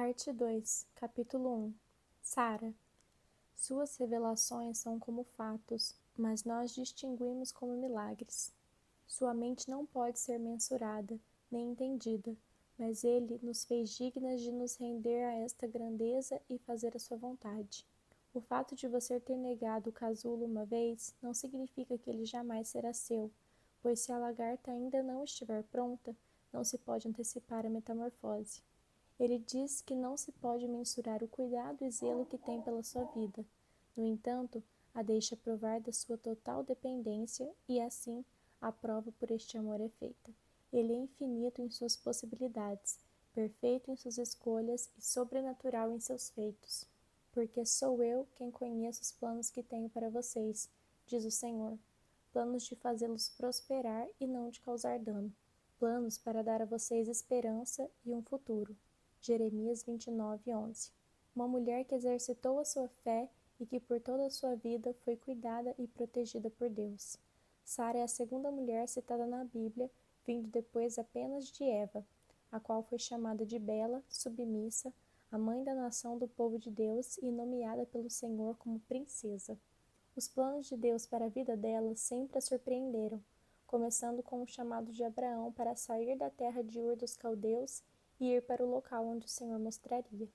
Parte 2, Capítulo 1. Sara. Suas revelações são como fatos, mas nós distinguimos como milagres. Sua mente não pode ser mensurada, nem entendida, mas ele nos fez dignas de nos render a esta grandeza e fazer a sua vontade. O fato de você ter negado o casulo uma vez não significa que ele jamais será seu, pois se a lagarta ainda não estiver pronta, não se pode antecipar a metamorfose. Ele diz que não se pode mensurar o cuidado e zelo que tem pela sua vida. No entanto, a deixa provar da sua total dependência e, assim, a prova por este amor é feita. Ele é infinito em suas possibilidades, perfeito em suas escolhas e sobrenatural em seus feitos. Porque sou eu quem conheço os planos que tenho para vocês, diz o Senhor. Planos de fazê-los prosperar e não de causar dano. Planos para dar a vocês esperança e um futuro. Jeremias 29:11. Uma mulher que exercitou a sua fé e que por toda a sua vida foi cuidada e protegida por Deus. Sara é a segunda mulher citada na Bíblia, vindo depois apenas de Eva, a qual foi chamada de bela, submissa, a mãe da nação do povo de Deus e nomeada pelo Senhor como princesa. Os planos de Deus para a vida dela sempre a surpreenderam, começando com o chamado de Abraão para sair da terra de Ur dos Caldeus e ir para o local onde o Senhor mostraria.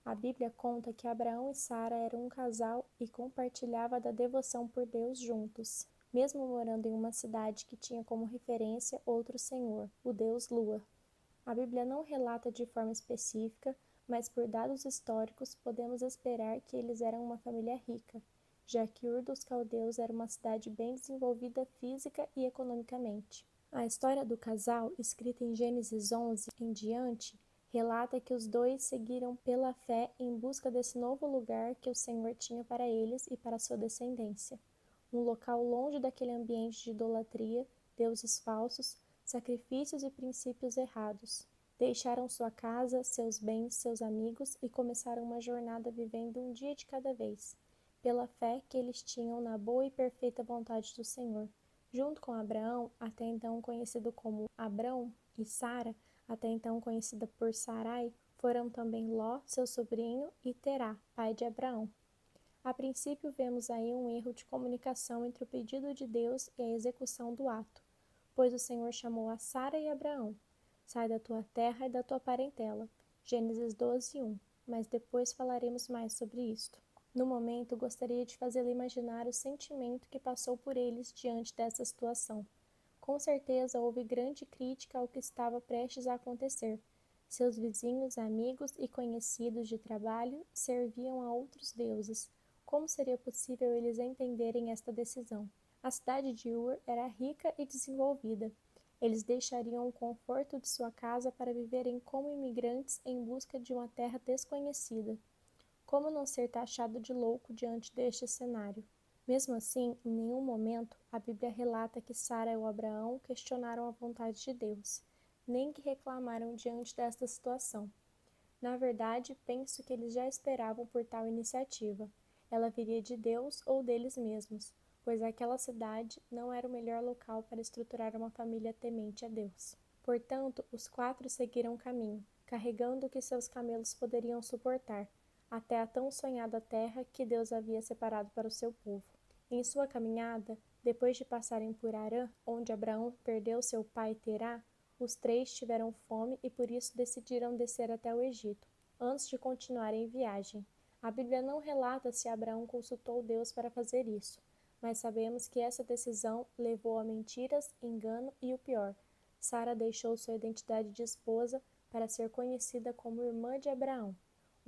A Bíblia conta que Abraão e Sara eram um casal e compartilhavam da devoção por Deus juntos, mesmo morando em uma cidade que tinha como referência outro senhor, o deus Lua. A Bíblia não relata de forma específica, mas por dados históricos podemos esperar que eles eram uma família rica, já que Ur dos Caldeus era uma cidade bem desenvolvida física e economicamente. A história do casal, escrita em Gênesis 11 em diante, relata que os dois seguiram pela fé em busca desse novo lugar que o Senhor tinha para eles e para sua descendência. Um local longe daquele ambiente de idolatria, deuses falsos, sacrifícios e princípios errados. Deixaram sua casa, seus bens, seus amigos e começaram uma jornada vivendo um dia de cada vez, pela fé que eles tinham na boa e perfeita vontade do Senhor. Junto com Abraão, até então conhecido como Abrão, e Sara, até então conhecida por Sarai, foram também Ló, seu sobrinho, e Terá, pai de Abraão. A princípio vemos aí um erro de comunicação entre o pedido de Deus e a execução do ato, pois o Senhor chamou a Sara e Abraão. Sai da tua terra e da tua parentela. Gênesis 12:1, mas depois falaremos mais sobre isto. No momento, gostaria de fazê-lo imaginar o sentimento que passou por eles diante dessa situação. Com certeza houve grande crítica ao que estava prestes a acontecer. Seus vizinhos, amigos e conhecidos de trabalho serviam a outros deuses. Como seria possível eles entenderem esta decisão? A cidade de Ur era rica e desenvolvida. Eles deixariam o conforto de sua casa para viverem como imigrantes em busca de uma terra desconhecida. Como não ser taxado de louco diante deste cenário? Mesmo assim, em nenhum momento a Bíblia relata que Sara ou Abraão questionaram a vontade de Deus, nem que reclamaram diante desta situação. Na verdade, penso que eles já esperavam por tal iniciativa. Ela viria de Deus ou deles mesmos, pois aquela cidade não era o melhor local para estruturar uma família temente a Deus. Portanto, os quatro seguiram o caminho, carregando o que seus camelos poderiam suportar, até a tão sonhada terra que Deus havia separado para o seu povo. Em sua caminhada, depois de passarem por Harã, onde Abraão perdeu seu pai Terá, os três tiveram fome e por isso decidiram descer até o Egito, antes de continuarem em viagem. A Bíblia não relata se Abraão consultou Deus para fazer isso, mas sabemos que essa decisão levou a mentiras, engano e o pior. Sara deixou sua identidade de esposa para ser conhecida como irmã de Abraão.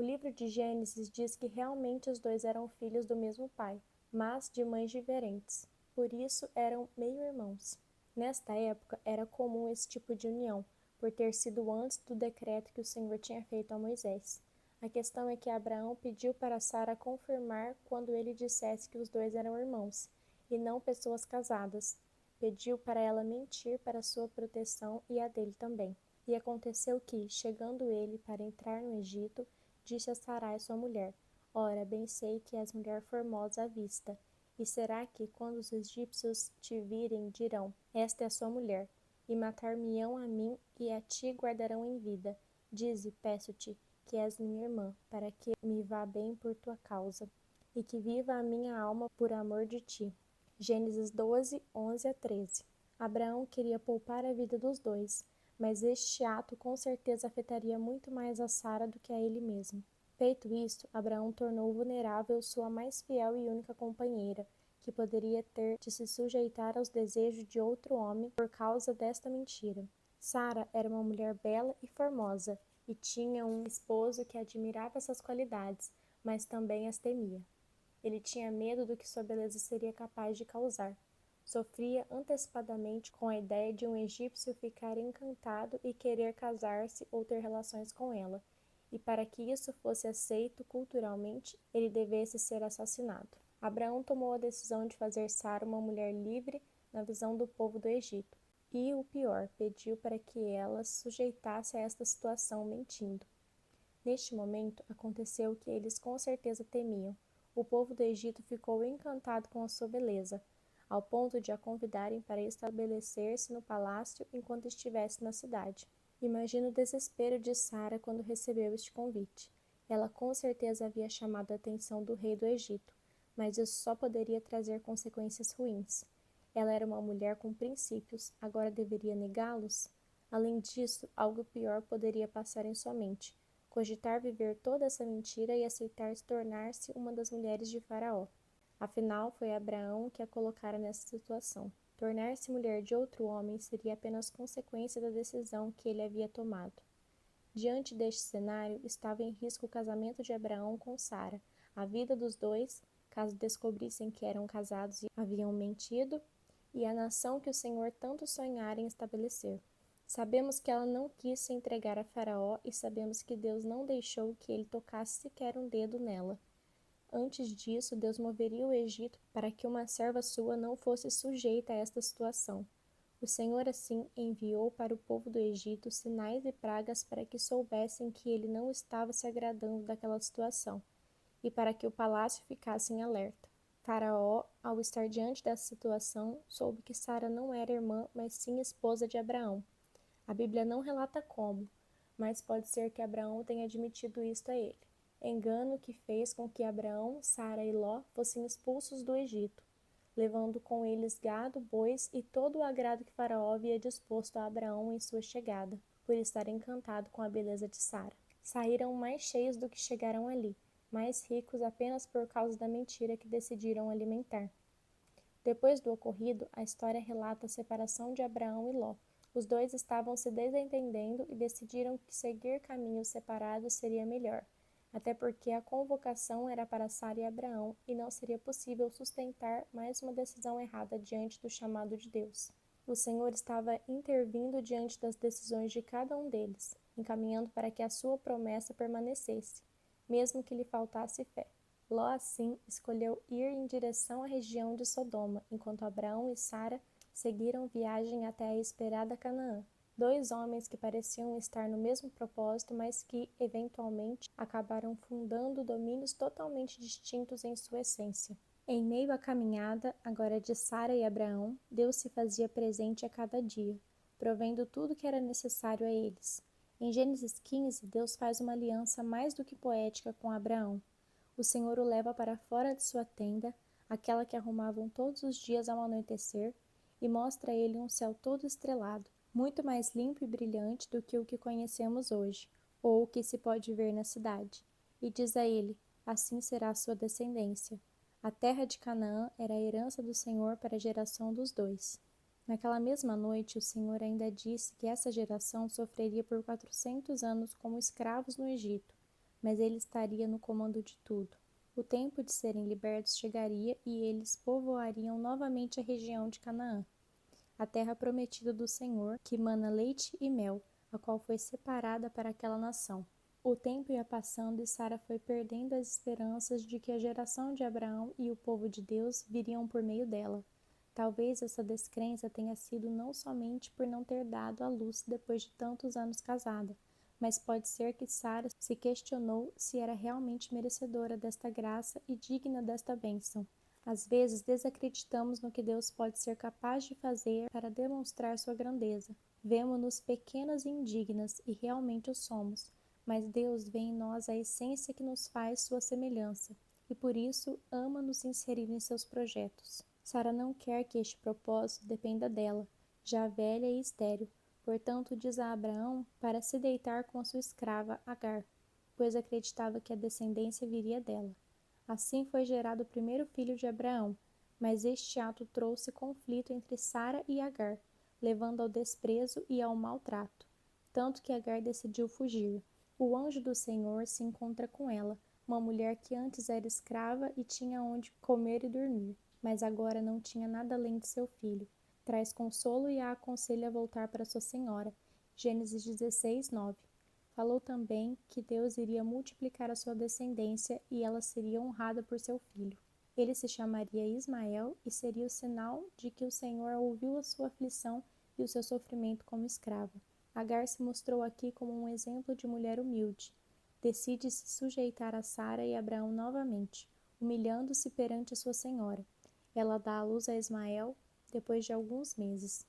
O livro de Gênesis diz que realmente os dois eram filhos do mesmo pai, mas de mães diferentes. Por isso eram meio-irmãos. Nesta época era comum esse tipo de união, por ter sido antes do decreto que o Senhor tinha feito a Moisés. A questão é que Abraão pediu para Sara confirmar quando ele dissesse que os dois eram irmãos, e não pessoas casadas. Pediu para ela mentir para sua proteção e a dele também. E aconteceu que, chegando ele para entrar no Egito, disse a Sarai, sua mulher: Ora, bem sei que és mulher formosa à vista. E será que, quando os egípcios te virem, dirão: Esta é a sua mulher, e matar-me-ão a mim e a ti guardarão em vida. Dize, peço-te, que és minha irmã, para que me vá bem por tua causa, e que viva a minha alma por amor de ti. Gênesis 12, 11 a 13. Abraão queria poupar a vida dos dois, mas este ato com certeza afetaria muito mais a Sara do que a ele mesmo. Feito isto, Abraão tornou vulnerável sua mais fiel e única companheira, que poderia ter de se sujeitar aos desejos de outro homem por causa desta mentira. Sara era uma mulher bela e formosa, e tinha um esposo que admirava essas qualidades, mas também as temia. Ele tinha medo do que sua beleza seria capaz de causar. Sofria antecipadamente com a ideia de um egípcio ficar encantado e querer casar-se ou ter relações com ela, e para que isso fosse aceito culturalmente, ele devesse ser assassinado. Abraão tomou a decisão de fazer Sara uma mulher livre na visão do povo do Egito. E o pior, pediu para que ela se sujeitasse a esta situação mentindo. Neste momento, aconteceu o que eles com certeza temiam. O povo do Egito ficou encantado com a sua beleza, ao ponto de a convidarem para estabelecer-se no palácio enquanto estivesse na cidade. Imagina o desespero de Sara quando recebeu este convite. Ela com certeza havia chamado a atenção do rei do Egito, mas isso só poderia trazer consequências ruins. Ela era uma mulher com princípios, agora deveria negá-los? Além disso, algo pior poderia passar em sua mente: cogitar viver toda essa mentira e aceitar tornar-se uma das mulheres de Faraó. Afinal, foi Abraão que a colocara nessa situação. Tornar-se mulher de outro homem seria apenas consequência da decisão que ele havia tomado. Diante deste cenário, estava em risco o casamento de Abraão com Sara, a vida dos dois, caso descobrissem que eram casados e haviam mentido, e a nação que o Senhor tanto sonhara em estabelecer. Sabemos que ela não quis se entregar a Faraó e sabemos que Deus não deixou que ele tocasse sequer um dedo nela. Antes disso, Deus moveria o Egito para que uma serva sua não fosse sujeita a esta situação. O Senhor, assim, enviou para o povo do Egito sinais e pragas para que soubessem que ele não estava se agradando daquela situação, e para que o palácio ficasse em alerta. Faraó, ao estar diante dessa situação, soube que Sara não era irmã, mas sim esposa de Abraão. A Bíblia não relata como, mas pode ser que Abraão tenha admitido isto a ele. Engano que fez com que Abraão, Sara e Ló fossem expulsos do Egito, levando com eles gado, bois e todo o agrado que Faraó havia disposto a Abraão em sua chegada, por estar encantado com a beleza de Sara. Saíram mais cheios do que chegaram ali, mais ricos apenas por causa da mentira que decidiram alimentar. Depois do ocorrido, a história relata a separação de Abraão e Ló. Os dois estavam se desentendendo e decidiram que seguir caminhos separados seria melhor, até porque a convocação era para Sara e Abraão e não seria possível sustentar mais uma decisão errada diante do chamado de Deus. O Senhor estava intervindo diante das decisões de cada um deles, encaminhando para que a sua promessa permanecesse, mesmo que lhe faltasse fé. Ló, assim, escolheu ir em direção à região de Sodoma, enquanto Abraão e Sara seguiram viagem até a esperada Canaã. Dois homens que pareciam estar no mesmo propósito, mas que, eventualmente, acabaram fundando domínios totalmente distintos em sua essência. Em meio à caminhada, agora de Sara e Abraão, Deus se fazia presente a cada dia, provendo tudo que era necessário a eles. Em Gênesis 15, Deus faz uma aliança mais do que poética com Abraão. O Senhor o leva para fora de sua tenda, aquela que arrumavam todos os dias ao anoitecer, e mostra a ele um céu todo estrelado, muito mais limpo e brilhante do que o que conhecemos hoje, ou o que se pode ver na cidade. E diz a ele: assim será a sua descendência. A terra de Canaã era a herança do Senhor para a geração dos dois. Naquela mesma noite, o Senhor ainda disse que essa geração sofreria por 400 anos como escravos no Egito, mas ele estaria no comando de tudo. O tempo de serem libertos chegaria e eles povoariam novamente a região de Canaã, a terra prometida do Senhor, que mana leite e mel, a qual foi separada para aquela nação. O tempo ia passando e Sara foi perdendo as esperanças de que a geração de Abraão e o povo de Deus viriam por meio dela. Talvez essa descrença tenha sido não somente por não ter dado à luz depois de tantos anos casada, mas pode ser que Sara se questionou se era realmente merecedora desta graça e digna desta bênção. Às vezes desacreditamos no que Deus pode ser capaz de fazer para demonstrar sua grandeza. Vemo-nos pequenas e indignas, e realmente o somos, mas Deus vê em nós a essência que nos faz sua semelhança, e por isso ama nos inserir em seus projetos. Sara não quer que este propósito dependa dela, já velha e estéril, portanto diz a Abraão para se deitar com a sua escrava Agar, pois acreditava que a descendência viria dela. Assim foi gerado o primeiro filho de Abraão, mas este ato trouxe conflito entre Sara e Agar, levando ao desprezo e ao maltrato, tanto que Agar decidiu fugir. O anjo do Senhor se encontra com ela, uma mulher que antes era escrava e tinha onde comer e dormir, mas agora não tinha nada além de seu filho. Traz consolo e a aconselha a voltar para sua senhora. Gênesis 16, 9. Falou também que Deus iria multiplicar a sua descendência e ela seria honrada por seu filho. Ele se chamaria Ismael e seria o sinal de que o Senhor ouviu a sua aflição e o seu sofrimento como escrava. Agar se mostrou aqui como um exemplo de mulher humilde. Decide se sujeitar a Sara e Abraão novamente, humilhando-se perante a sua senhora. Ela dá à luz a Ismael depois de alguns meses.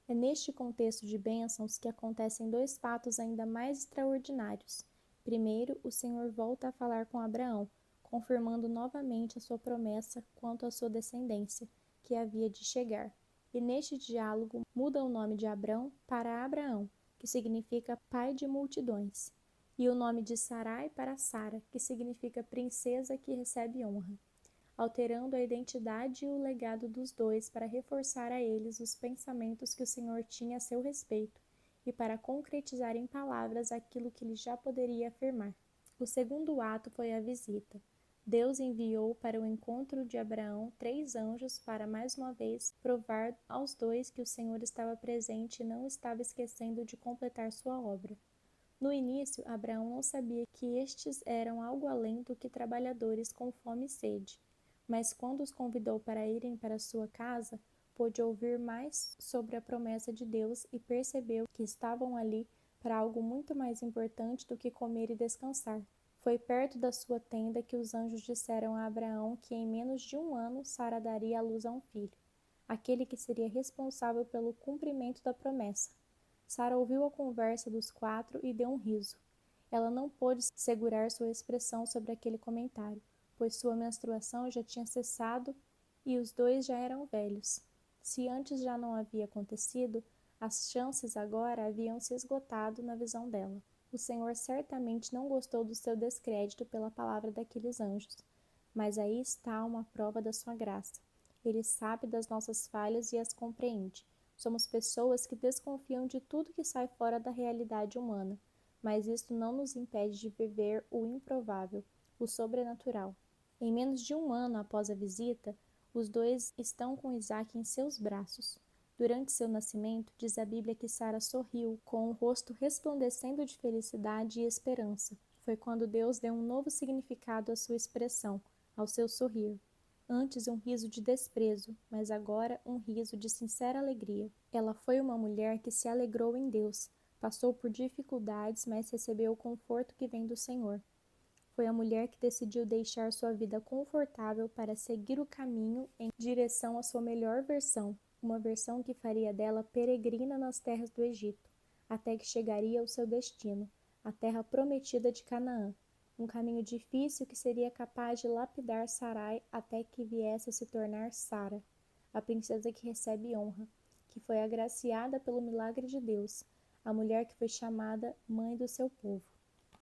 É neste contexto de bênçãos que acontecem dois fatos ainda mais extraordinários. Primeiro, o Senhor volta a falar com Abraão, confirmando novamente a sua promessa quanto à sua descendência, que havia de chegar. E neste diálogo muda o nome de Abrão para Abraão, que significa pai de multidões, e o nome de Sarai para Sara, que significa princesa que recebe honra, alterando a identidade e o legado dos dois para reforçar a eles os pensamentos que o Senhor tinha a seu respeito e para concretizar em palavras aquilo que ele já poderia afirmar. O segundo ato foi a visita. Deus enviou para o encontro de Abraão 3 anjos para mais uma vez provar aos dois que o Senhor estava presente e não estava esquecendo de completar sua obra. No início, Abraão não sabia que estes eram algo além do que trabalhadores com fome e sede, mas quando os convidou para irem para sua casa, pôde ouvir mais sobre a promessa de Deus e percebeu que estavam ali para algo muito mais importante do que comer e descansar. Foi perto da sua tenda que os anjos disseram a Abraão que em menos de 1 ano Sara daria à luz a um filho, aquele que seria responsável pelo cumprimento da promessa. Sara ouviu a conversa dos 4 e deu um riso. Ela não pôde segurar sua expressão sobre aquele comentário, pois sua menstruação já tinha cessado e os dois já eram velhos. Se antes já não havia acontecido, as chances agora haviam se esgotado na visão dela. O Senhor certamente não gostou do seu descrédito pela palavra daqueles anjos, mas aí está uma prova da sua graça. Ele sabe das nossas falhas e as compreende. Somos pessoas que desconfiam de tudo que sai fora da realidade humana, mas isso não nos impede de viver o improvável, o sobrenatural. Em menos de 1 ano após a visita, os dois estão com Isaque em seus braços. Durante seu nascimento, diz a Bíblia que Sara sorriu, com o rosto resplandecendo de felicidade e esperança. Foi quando Deus deu um novo significado à sua expressão, ao seu sorrir. Antes um riso de desprezo, mas agora um riso de sincera alegria. Ela foi uma mulher que se alegrou em Deus, passou por dificuldades, mas recebeu o conforto que vem do Senhor. Foi a mulher que decidiu deixar sua vida confortável para seguir o caminho em direção à sua melhor versão, uma versão que faria dela peregrina nas terras do Egito, até que chegaria ao seu destino, a terra prometida de Canaã, um caminho difícil que seria capaz de lapidar Sarai até que viesse a se tornar Sara, a princesa que recebe honra, que foi agraciada pelo milagre de Deus, a mulher que foi chamada mãe do seu povo.